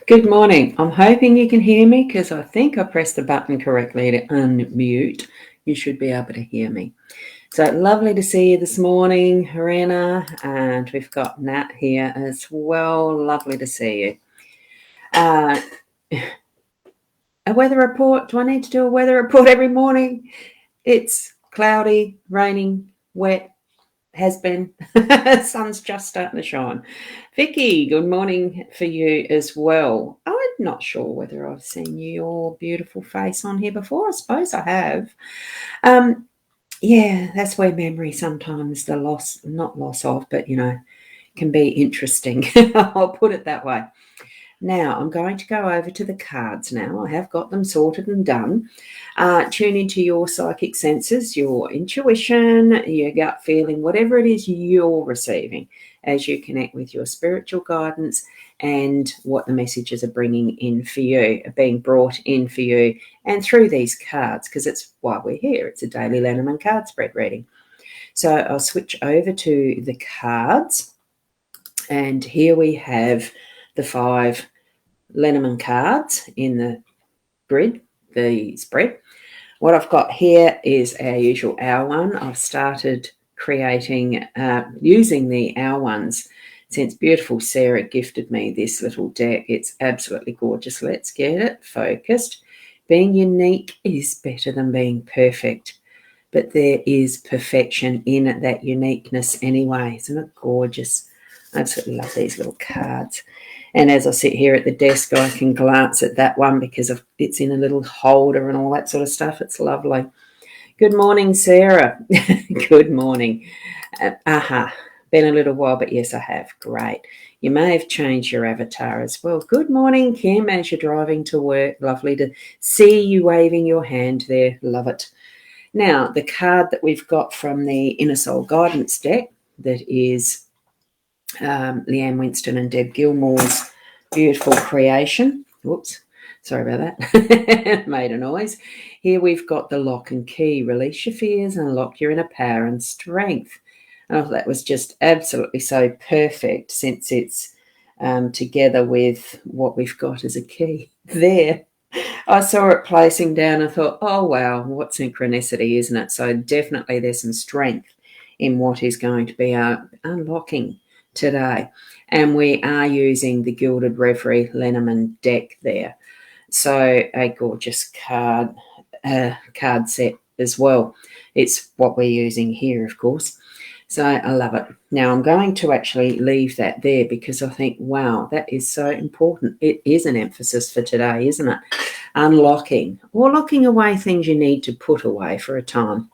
Good morning. I'm hoping you can hear me because I think I pressed the button correctly to unmute. You should be able to hear me. So lovely to see you this morning, Rena, and we've got Nat here as well. Lovely to see you. A weather report. Do I need to do a weather report every morning? It's cloudy, raining, wet. Has been. Sun's just starting to shine. Vicky, good morning for you as well. I'm not sure whether I've seen your beautiful face on here before. I suppose I have. Yeah, that's where memory sometimes not loss of, but can be interesting. I'll put it that way. Now, I'm going to go over to the cards now. I have got them sorted and done. Tune into your psychic senses, your intuition, your gut feeling, whatever it is you're receiving as you connect with your spiritual guidance and what the messages are bringing in for you, are being brought in for you, and through these cards, because it's why we're here. It's a daily Lenormand card spread reading. So I'll switch over to the cards, and here we have the 5 Lenormand cards in the grid, the spread. What I've got here is our usual hour one. I've started creating, using the hour ones since beautiful Sarah gifted me this little deck. It's absolutely gorgeous. Let's get it focused. Being unique is better than being perfect, but there is perfection in that uniqueness anyway. Isn't it gorgeous? I absolutely love these little cards. And as I sit here at the desk, I can glance at that one because it's in a little holder and all that sort of stuff. It's lovely. Good morning, Sarah. Good morning. Been a little while, but yes, I have. Great. You may have changed your avatar as well. Good morning, Kim, as you're driving to work. Lovely to see you waving your hand there. Love it. Now, the card that we've got from the Inner Soul Guidance deck, that is Leanne Winston and Deb Gilmore's beautiful creation. Whoops, sorry about that. Made a noise. Here we've got the lock and key. Release your fears and unlock your inner power and strength. And I thought that was just absolutely so perfect, since it's together with what we've got as a key there. I saw it placing down and thought, oh, wow, what synchronicity, isn't it? So definitely there's some strength in what is going to be unlocking today. And we are using the Gilded Reverie Lenormand deck there. So a gorgeous card set as well. It's what we're using here, of course. So I love it. Now I'm going to actually leave that there because I think, wow, that is so important. It is an emphasis for today, isn't it? Unlocking or locking away things you need to put away for a time.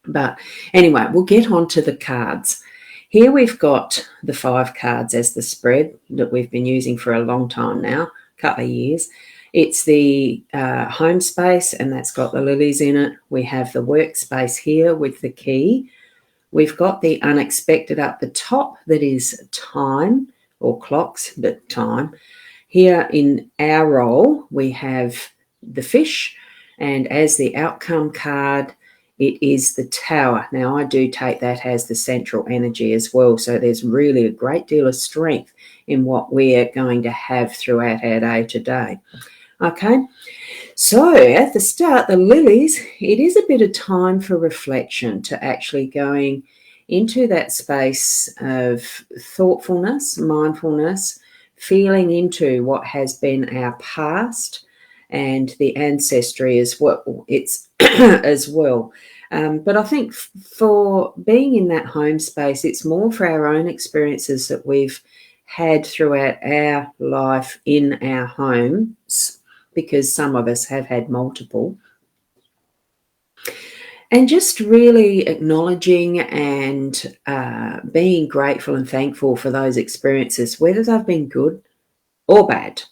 But anyway, we'll get on to the cards. Here we've got the 5 cards as the spread that we've been using for a long time now, a couple of years. It's the home space, and that's got the lilies in it. We have the workspace here with the key. We've got the unexpected up the top, that is time, or clocks, but time. Here in our role, we have the fish, and as the outcome card, it is the tower. Now, I do take that as the central energy as well. So there's really a great deal of strength in what we're going to have throughout our day today. Okay, so at the start, the lilies, it is a bit of time for reflection, to actually going into that space of thoughtfulness, mindfulness, feeling into what has been our past and the ancestry as well. It's as well. But I think for being in that home space, it's more for our own experiences that we've had throughout our life in our homes, because some of us have had multiple. And just really acknowledging and being grateful and thankful for those experiences, whether they've been good or bad.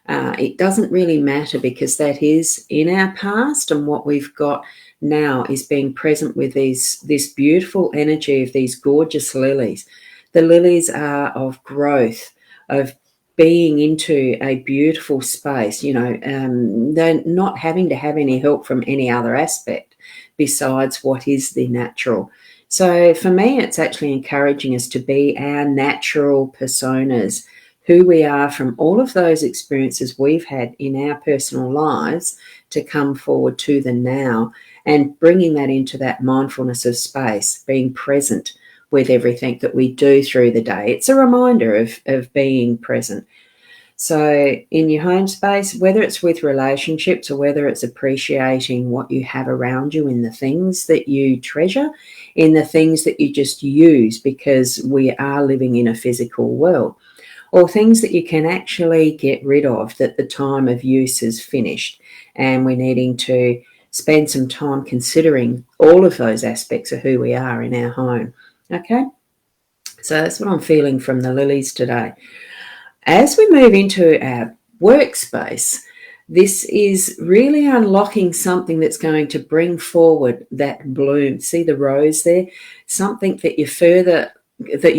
It doesn't really matter, because that is in our past, and what we've got now is being present with this beautiful energy of these gorgeous lilies. The lilies are of growth, of being into a beautiful space. They're not having to have any help from any other aspect besides what is the natural. So for me, it's actually encouraging us to be our natural personas, who we are from all of those experiences we've had in our personal lives to come forward to the now, and bringing that into that mindfulness of space, being present with everything that we do through the day. It's a reminder of being present. So in your home space, whether it's with relationships or whether it's appreciating what you have around you in the things that you treasure, in the things that you just use because we are living in a physical world, or things that you can actually get rid of that the time of use is finished, and we're needing to spend some time considering all of those aspects of who we are in our home. Okay, so that's what I'm feeling from the lilies today. As we move into our workspace, this is really unlocking something that's going to bring forward that bloom. See the rose there? Something that you're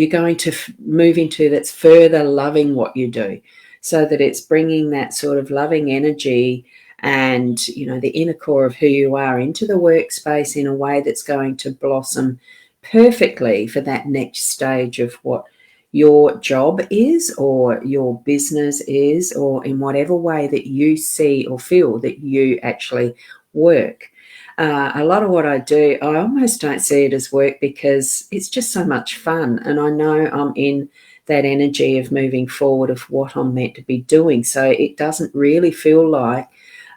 going to move into that's further loving what you do, so that it's bringing that sort of loving energy and, you know, the inner core of who you are into the workspace in a way that's going to blossom perfectly for that next stage of what your job is or your business is, or in whatever way that you see or feel that you actually work. A lot of what I do, I almost don't see it as work because it's just so much fun, and I know I'm in that energy of moving forward of what I'm meant to be doing. So it doesn't really feel like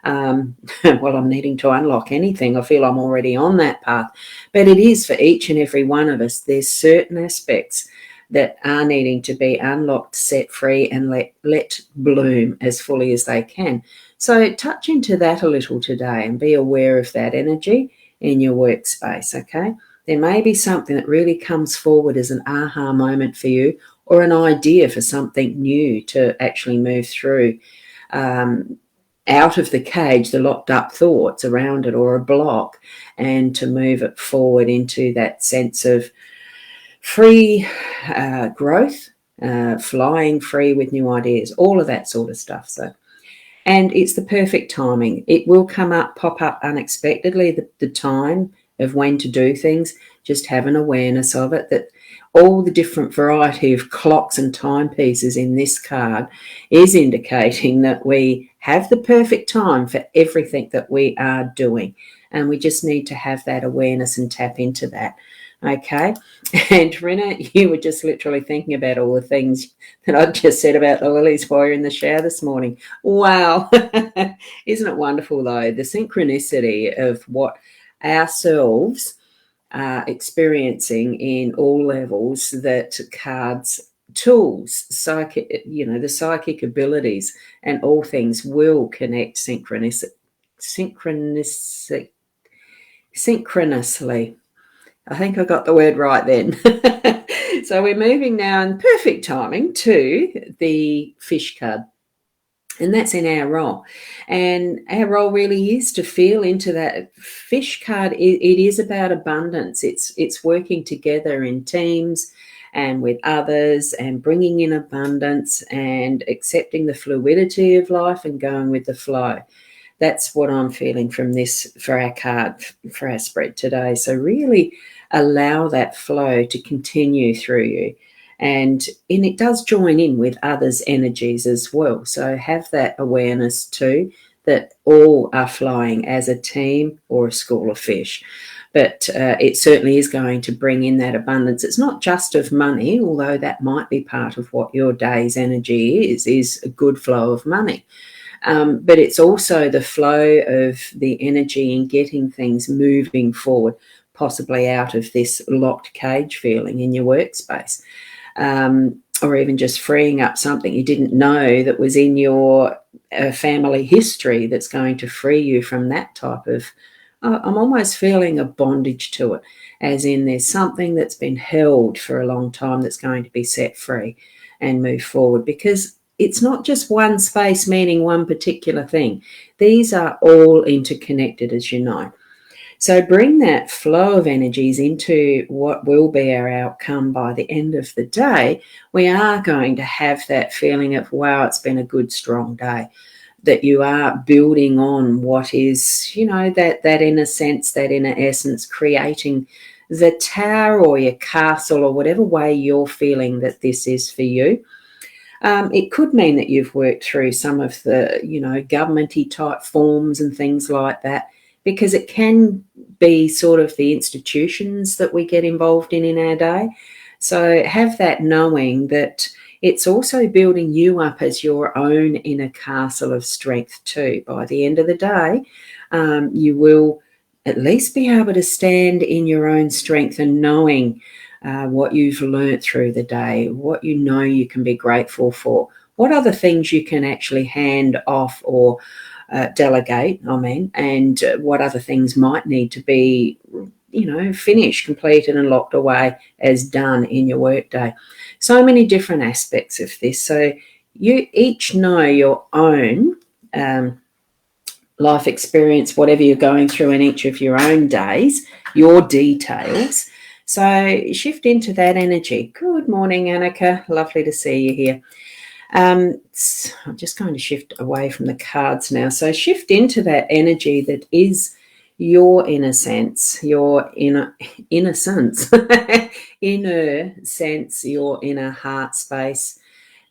well, I'm needing to unlock anything. I feel I'm already on that path. But it is for each and every one of us. There's certain aspects that are needing to be unlocked, set free, and let bloom as fully as they can. So touch into that a little today and be aware of that energy in your workspace, okay? There may be something that really comes forward as an aha moment for you, or an idea for something new to actually move through, out of the cage, the locked up thoughts around it, or a block, and to move it forward into that sense of free growth, flying free with new ideas, all of that sort of stuff. So, and it's the perfect timing. It will pop up unexpectedly, the time of when to do things. Just have an awareness of it, that all the different variety of clocks and timepieces in this card is indicating that we have the perfect time for everything that we are doing. And we just need to have that awareness and tap into that. Okay. And Rena, you were just literally thinking about all the things that I just said about the lilies while you're in the shower this morning. Wow. Isn't it wonderful, though, the synchronicity of what ourselves are experiencing in all levels, that cards, tools, psychic, the psychic abilities and all things will connect synchronously. I think I got the word right then. So we're moving now in perfect timing to the fish card. And that's in our role. And our role really is to feel into that fish card. It is about abundance. It's working together in teams and with others, and bringing in abundance and accepting the fluidity of life and going with the flow. That's what I'm feeling from this for our card, for our spread today. So really allow that flow to continue through you. And it does join in with others' energies as well. So have that awareness too, that all are flying as a team or a school of fish. But it certainly is going to bring in that abundance. It's not just of money, although that might be part of what your day's energy is a good flow of money. But it's also the flow of the energy in getting things moving forward, possibly out of this locked cage feeling in your workspace. Or even just freeing up something you didn't know that was in your family history that's going to free you from that type of, I'm almost feeling a bondage to it, as in there's something that's been held for a long time that's going to be set free and move forward, because it's not just one space meaning one particular thing. These are all interconnected, as you know. So bring that flow of energies into what will be our outcome by the end of the day. We are going to have that feeling of, wow, it's been a good, strong day, that you are building on what is, that inner sense, that inner essence, creating the tower or your castle or whatever way you're feeling that this is for you. It could mean that you've worked through some of the, governmenty type forms and things like that, because it can be sort of the institutions that we get involved in our day. So have that knowing that it's also building you up as your own inner castle of strength too. By the end of the day, you will at least be able to stand in your own strength and knowing what you've learnt through the day, what you know you can be grateful for, what other things you can actually hand off or delegate, and what other things might need to be, finished, completed and locked away as done in your workday. So many different aspects of this. So you each know your own life experience, whatever you're going through in each of your own days, your details. So shift into that energy. Good morning, Annika. Lovely to see you here. I'm just going to shift away from the cards now. So shift into that energy that is your inner sense, your inner sense, inner sense, your inner heart space.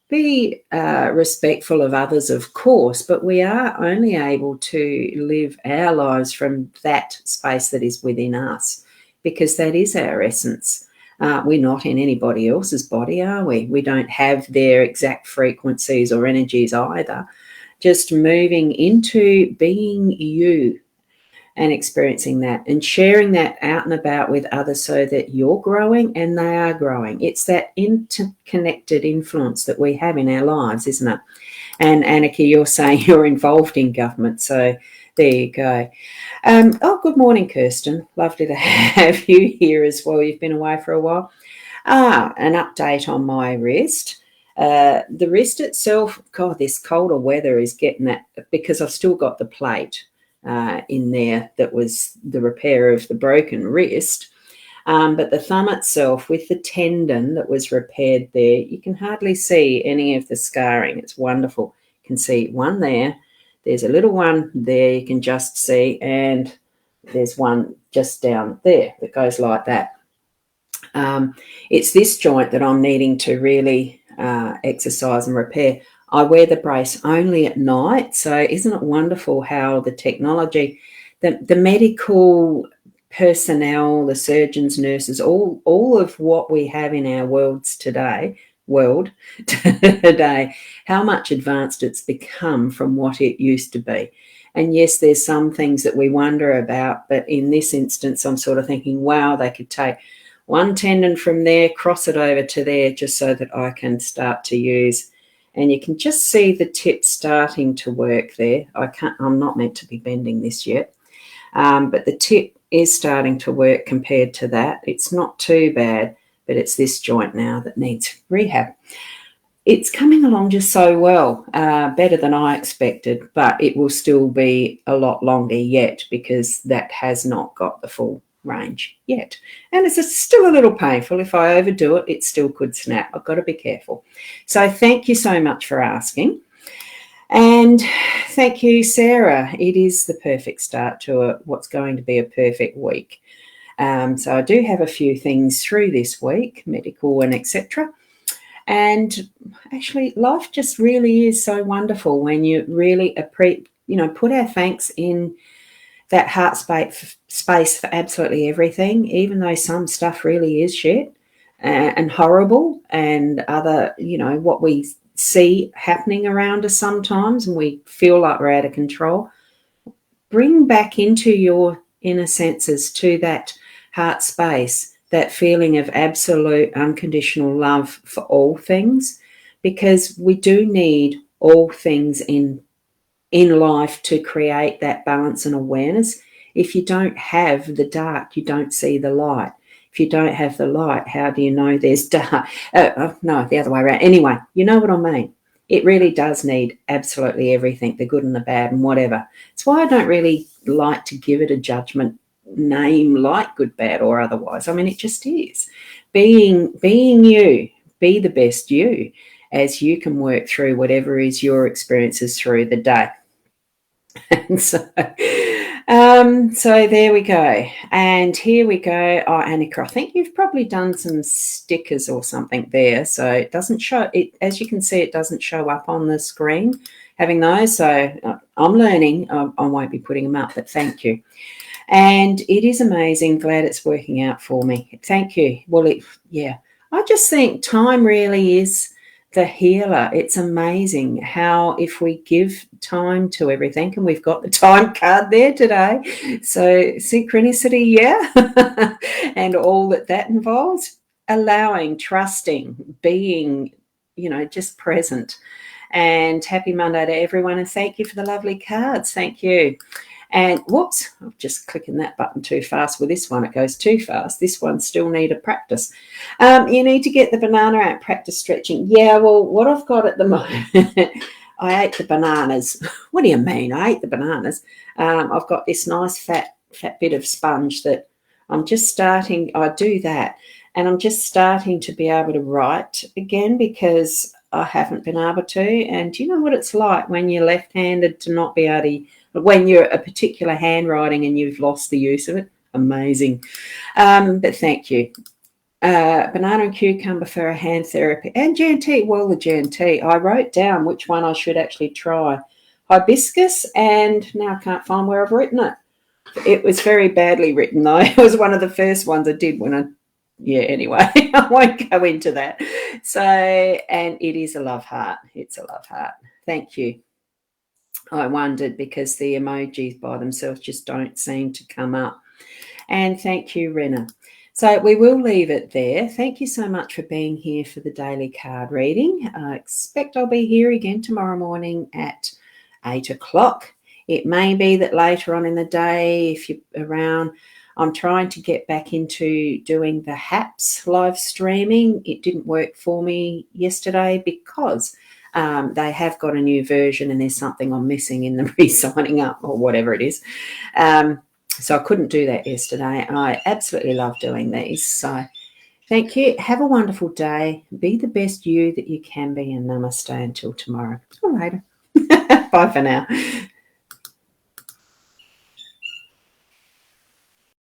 Be respectful of others, of course, but we are only able to live our lives from that space that is within us, because that is our essence. We're not in anybody else's body, are we? We don't have their exact frequencies or energies either. Just moving into being you and experiencing that and sharing that out and about with others so that you're growing and they are growing. It's that interconnected influence that we have in our lives, isn't it? And Annika, you're saying you're involved in government, so there you go. Good morning, Kirsten. Lovely to have you here as well. You've been away for a while. An update on my wrist. The wrist itself, God, this colder weather is getting that, because I've still got the plate in there that was the repair of the broken wrist. But the thumb itself, with the tendon that was repaired there, you can hardly see any of the scarring. It's wonderful. You can see one there. There's a little one there you can just see, and there's one just down there that goes like that. It's this joint that I'm needing to really exercise and repair. I wear the brace only at night, so isn't it wonderful how the technology, the medical personnel, the surgeons, nurses, all of what we have in our world today, how much advanced it's become from what it used to be. And yes, there's some things that we wonder about, but in this instance, I'm sort of thinking, wow, they could take one tendon from there, cross it over to there, just so that I can start to use. And you can just see the tip starting to work there. I'm not meant to be bending this yet, but the tip is starting to work compared to that. It's not too bad, but it's this joint now that needs rehab. It's coming along just so well, better than I expected, but it will still be a lot longer yet, because that has not got the full range yet. And it's still a little painful. If I overdo it, it still could snap. I've got to be careful. So thank you so much for asking. And thank you, Sarah. It is the perfect start to what's going to be a perfect week. So I do have a few things through this week, medical and etc. And actually, life just really is so wonderful when you really put our thanks in that heart space for absolutely everything, even though some stuff really is shit and horrible, and other, what we see happening around us sometimes, and we feel like we're out of control. Bring back into your inner senses, to that heart space, that feeling of absolute unconditional love for all things, because we do need all things in life to create that balance and awareness. If you don't have the dark, you don't see the light. If you don't have the light, how do you know there's dark? No, the other way around. Anyway, you know what I mean. It really does need absolutely everything, the good and the bad and whatever. It's why I don't really like to give it a judgment name like good, bad or otherwise. I mean, it just is. Being you, be the best you, as you can work through whatever is your experiences through the day. And so So there we go. And here we go. Oh, Annika, I think you've probably done some stickers or something there. So it doesn't show it, as you can see, it doesn't show up on the screen having those. So I'm learning. I won't be putting them up, but thank you. And it is amazing. Glad it's working out for me. Thank you. Well, yeah, I just think time really is the healer. It's amazing how if we give time to everything, and we've got the time card there today. So synchronicity, yeah, and all that involves, allowing, trusting, being, just present. And happy Monday to everyone. And thank you for the lovely cards. Thank you. And whoops, I'm just clicking that button too fast with this one. It goes too fast. This one still need a practice. You need to get the banana out, practice stretching. Yeah, well, what I've got at the moment, I ate the bananas. What do you mean? I ate the bananas. I've got this nice fat bit of sponge that I'm just starting. I do that. And I'm just starting to be able to write again because I haven't been able to. And do you know what it's like when you're left-handed to not be able to, when you're a particular handwriting and you've lost the use of it? Amazing. But thank you. Banana and cucumber for a hand therapy. And GNT, well, the GNT, I wrote down which one I should actually try. Hibiscus, and now I can't find where I've written it. It was very badly written, though. It was one of the first ones I did anyway, I won't go into that. So, and it is a love heart. It's a love heart. Thank you. I wondered because the emojis by themselves just don't seem to come up. And thank you, Rena. So we will leave it there. Thank you so much for being here for the daily card reading. I expect I'll be here again tomorrow morning at 8 o'clock. It may be that later on in the day, if you're around, I'm trying to get back into doing the HAPS live streaming. It didn't work for me yesterday because they have got a new version and there's something I'm missing in the re-signing up or whatever it is. So I couldn't do that yesterday. I absolutely love doing these. So thank you. Have a wonderful day. Be the best you that you can be, and namaste until tomorrow or later. Bye for now.